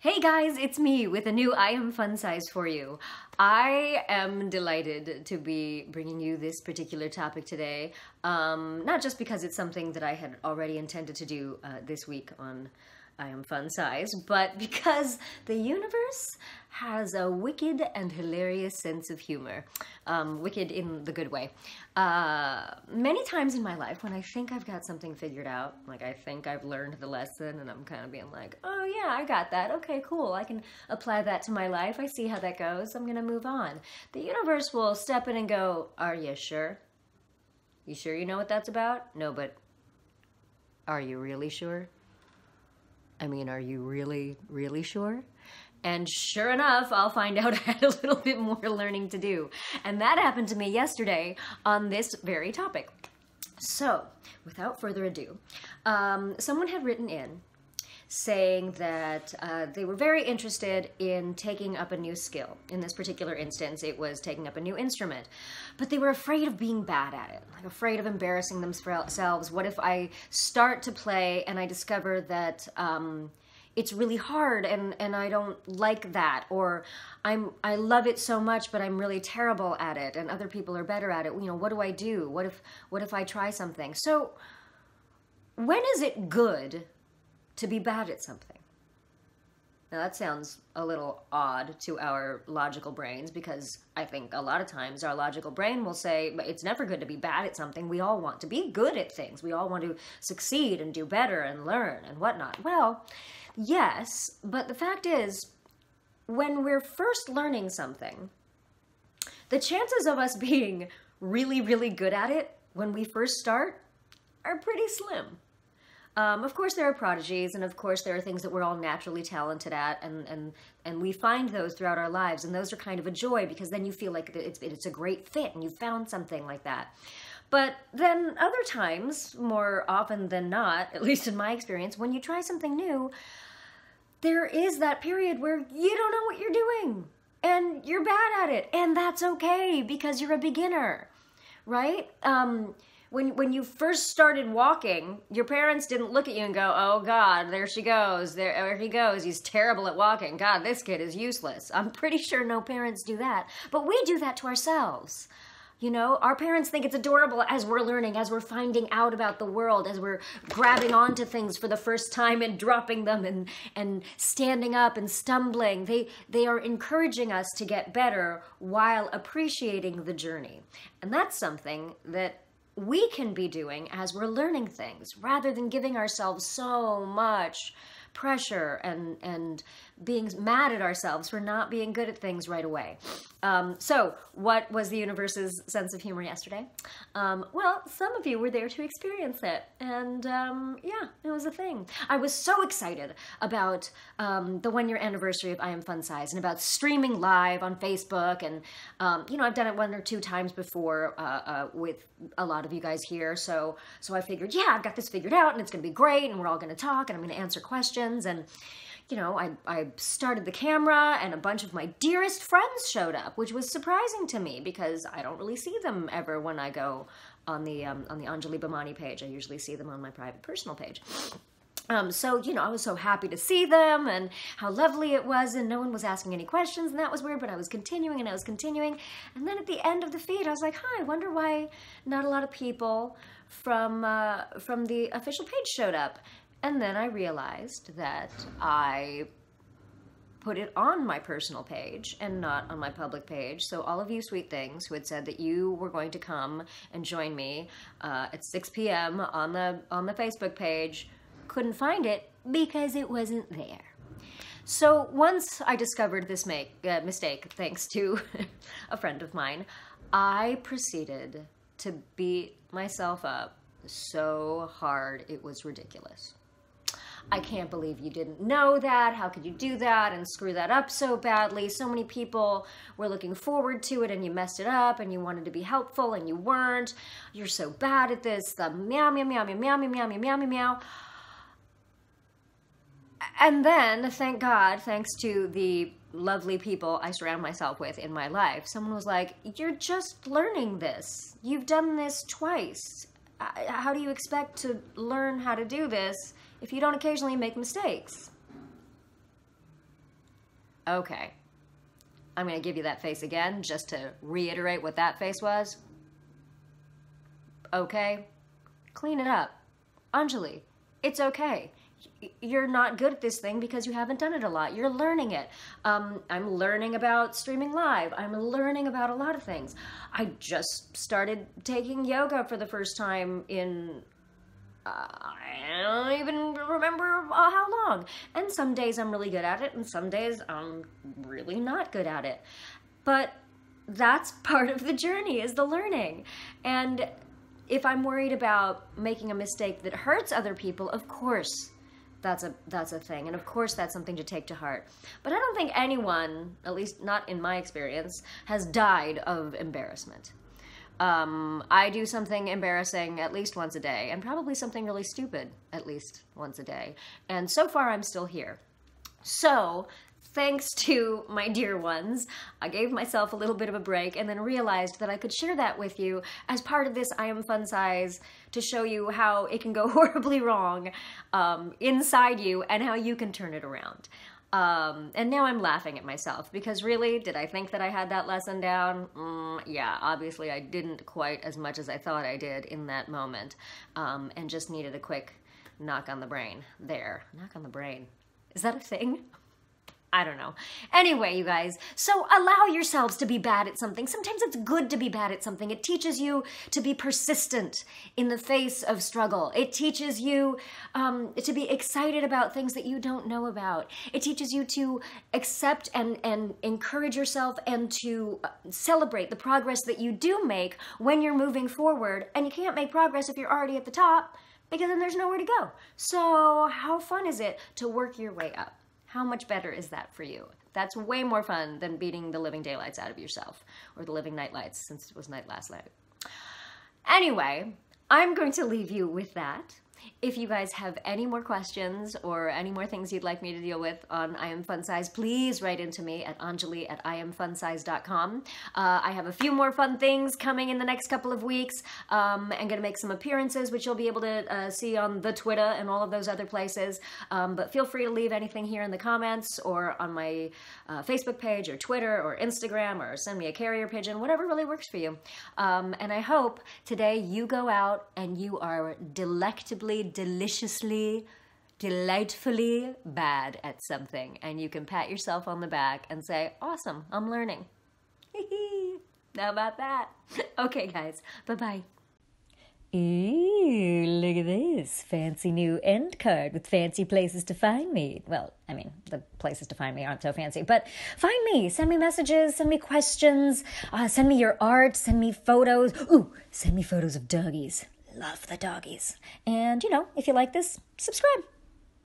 Hey guys, it's me with a new I Am Fun Size for you. I am delighted to be bringing you this particular topic today, not just because it's something that I had already intended to do this week on I Am Fun Size, but because the universe has a wicked and hilarious sense of humor. Wicked in the good way. Many times in my life when I think I've got something figured out, like I think I've learned the lesson and I'm kind of being like, oh yeah, I got that. Okay, cool. I can apply that to my life. I see how that goes. I'm going to move on. The universe will step in and go, are you sure? You sure you know what that's about? No, but are you really sure? I mean, are you really, really sure? And sure enough, I'll find out I had a little bit more learning to do. And that happened to me yesterday on this very topic. So, without further ado, someone had written in saying that they were very interested in taking up a new skill. In this particular instance, it was taking up a new instrument. But they were afraid of being bad at it, like afraid of embarrassing themselves. What if I start to play and I discover that it's really hard and I don't like that, or I love it so much but I'm really terrible at it and other people are better at it. You know, what do I do? What if I try something? So when is it good to be bad at something? Now that sounds a little odd to our logical brains, because I think a lot of times our logical brain will say, but it's never good to be bad at something. We all want to be good at things. We all want to succeed and do better and learn and whatnot. Well, yes, but the fact is, when we're first learning something, the chances of us being really, really good at it when we first start are pretty slim. Of course, there are prodigies, and of course, there are things that we're all naturally talented at, and we find those throughout our lives, and those are kind of a joy, because then you feel like it's a great fit, and you found something like that. But then other times, more often than not, at least in my experience, when you try something new, there is that period where you don't know what you're doing, and you're bad at it, and that's okay, because you're a beginner, right? When you first started walking, your parents didn't look at you and go, oh God, there she goes, there he goes, he's terrible at walking. God, this kid is useless. I'm pretty sure no parents do that, but we do that to ourselves. You know, our parents think it's adorable as we're learning, as we're finding out about the world, as we're grabbing onto things for the first time and dropping them and standing up and stumbling. They are encouraging us to get better while appreciating the journey. And that's something that we can be doing as we're learning things, rather than giving ourselves so much pressure and being mad at ourselves for not being good at things right away. So what was the universe's sense of humor yesterday? Well, some of you were there to experience it, and yeah, it was a thing. I was so excited about the one-year anniversary of I Am Fun Size, and about streaming live on Facebook, and you know, I've done it 1 or 2 times before with a lot of you guys here, so I figured, yeah, I've got this figured out, and it's gonna be great, and we're all gonna talk, and I'm gonna answer questions. And you know, I started the camera, and a bunch of my dearest friends showed up, which was surprising to me, because I don't really see them ever when I go on the Anjali Bhimani page. I usually see them on my private personal page. So, you know, I was so happy to see them, and how lovely it was, and no one was asking any questions, and that was weird, but I was continuing, and I was continuing, and then at the end of the feed, I was like, huh, I wonder why not a lot of people from the official page showed up. And then I realized that I put it on my personal page and not on my public page. So all of you sweet things who had said that you were going to come and join me at 6 p.m. on the Facebook page couldn't find it because it wasn't there. So once I discovered this mistake, thanks to a friend of mine, I proceeded to beat myself up so hard it was ridiculous. I can't believe you didn't know that. How could you do that and screw that up so badly? So many people were looking forward to it, and you messed it up, and you wanted to be helpful and you weren't. You're so bad at this. The meow, meow, meow, meow, meow, meow, meow, meow, meow, meow. And then, thank God, thanks to the lovely people I surround myself with in my life, someone was like, you're just learning this. You've done this twice. How do you expect to learn how to do this if you don't occasionally make mistakes? Okay. I'm going to give you that face again just to reiterate what that face was. Okay. Clean it up. Anjali, it's okay. You're not good at this thing because you haven't done it a lot. You're learning it. I'm learning about streaming live. I'm learning about a lot of things. I just started taking yoga for the first time in, I don't even remember how long. And some days I'm really good at it, and some days I'm really not good at it. But that's part of the journey, is the learning. And if I'm worried about making a mistake that hurts other people, of course, that's a thing. And of course, that's something to take to heart. But I don't think anyone, at least not in my experience, has died of embarrassment. I do something embarrassing at least once a day, and probably something really stupid at least once a day. And so far, I'm still here. So, thanks to my dear ones, I gave myself a little bit of a break and then realized that I could share that with you as part of this I Am Fun Size to show you how it can go horribly wrong inside you and how you can turn it around. And now I'm laughing at myself because really, did I think that I had that lesson down? Yeah, obviously I didn't quite as much as I thought I did in that moment, and just needed a quick knock on the brain. There, knock on the brain. Is that a thing? I don't know. Anyway, you guys, so allow yourselves to be bad at something. Sometimes it's good to be bad at something. It teaches you to be persistent in the face of struggle. It teaches you to be excited about things that you don't know about. It teaches you to accept and encourage yourself and to celebrate the progress that you do make when you're moving forward. And you can't make progress if you're already at the top, because then there's nowhere to go. So how fun is it to work your way up? How much better is that for you? That's way more fun than beating the living daylights out of yourself, or the living nightlights, since it was night last night. Anyway, I'm going to leave you with that. If you guys have any more questions or any more things you'd like me to deal with on I Am Fun Size, please write into me at anjali@iamfunsize.com. I have a few more fun things coming in the next couple of weeks. I'm going to make some appearances, which you'll be able to see on the Twitter and all of those other places. But feel free to leave anything here in the comments or on my Facebook page or Twitter or Instagram, or send me a carrier pigeon, whatever really works for you. And I hope today you go out and you are delectably, deliciously, delightfully bad at something, and you can pat yourself on the back and say, awesome, I'm learning. How about that? Okay, guys, bye-bye. Ooh, look at this fancy new end card with fancy places to find me. Well, I mean, the places to find me aren't so fancy, but find me, send me messages, send me questions, send me your art, send me photos. Ooh, send me photos of doggies. Love the doggies. And, you know, if you like this, subscribe.